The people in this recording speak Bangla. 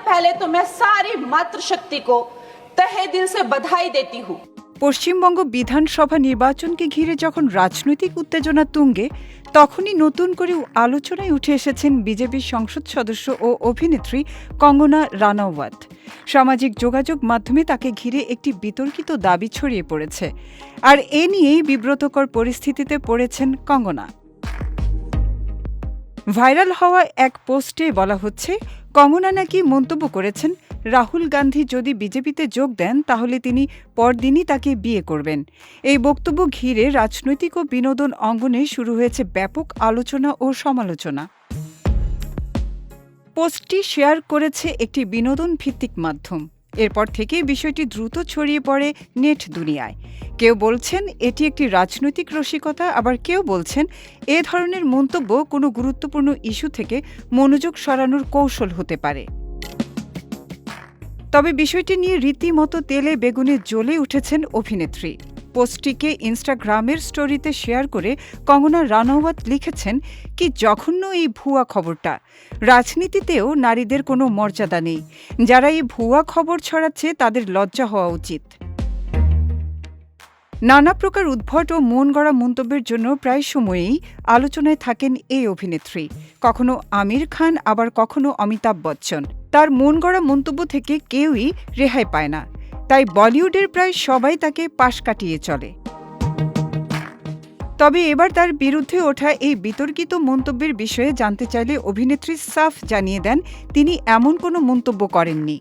पहले तो मैं सारी मातृशक्ति को तहे दिल से बधाई देती हूँ। পশ্চিমবঙ্গ বিধানসভা নির্বাচনকে ঘিরে যখন রাজনৈতিক উত্তেজনা তুঙ্গে, তখনই নতুন করে আলোচনায় উঠে এসেছেন বিজেপির সংসদ সদস্য ও অভিনেত্রী কঙ্গনা রানাওয়াত। সামাজিক যোগাযোগ মাধ্যমে তাকে ঘিরে একটি বিতর্কিত দাবি ছড়িয়ে পড়েছে, আর এ নিয়েই বিব্রতকর পরিস্থিতিতে পড়েছেন কঙ্গনা। ভাইরাল হওয়া এক পোস্টে বলা হচ্ছে, কঙ্গনা নাকি মন্তব্য করেছেন, রাহুল গান্ধী যদি বিজেপিতে যোগ দেন তাহলে তিনি পরদিনই তাকে বিয়ে করবেন। এই বক্তব্য ঘিরে রাজনৈতিক ও বিনোদন অঙ্গনে শুরু হয়েছে ব্যাপক আলোচনা ও সমালোচনা। পোস্টটি শেয়ার করেছে একটি বিনোদন ভিত্তিক মাধ্যম। এরপর থেকে বিষয়টি দ্রুত ছড়িয়ে পড়ে নেট দুনিয়ায়। কেউ বলছেন এটি একটি রাজনৈতিক রসিকতা, আবার কেউ বলছেন এ ধরনের মন্তব্য কোনো গুরুত্বপূর্ণ ইস্যু থেকে মনোযোগ সরানোর কৌশল হতে পারে। তবে বিষয়টি নিয়ে রীতিমতো তেলে বেগুনে জ্বলে উঠেছেন অভিনেত্রী। পোস্টটিকে ইনস্টাগ্রামের স্টোরিতে শেয়ার করে কঙ্গনা রানাওয়াত লিখেছেন, কি জঘন্য এই ভুয়া খবরটা। রাজনীতিতেও নারীদের কোনো মর্যাদা নেই। যারা এই ভুয়া খবর ছড়াচ্ছে তাদের লজ্জা হওয়া উচিত। নানা প্রকার উদ্ভট ও মন গড়া মন্তব্যের জন্য প্রায় সময়েই আলোচনায় থাকেন এই অভিনেত্রী। কখনো আমির খান, আবার কখনো অমিতাভ বচ্চন। তার মন গড়া মন্তব্য থেকে কেউই রেহাই পায় না, তাই বলিউডের প্রায় সবাই তাকে পাশ কাটিয়ে চলে। তবে এবার তার বিরুদ্ধে ওঠা এই বিতর্কিত মন্তব্যের বিষয়ে জানতে চাইলে অভিনেত্রী সাফ জানিয়ে দেন, তিনি এমন কোনো মন্তব্য করেননি।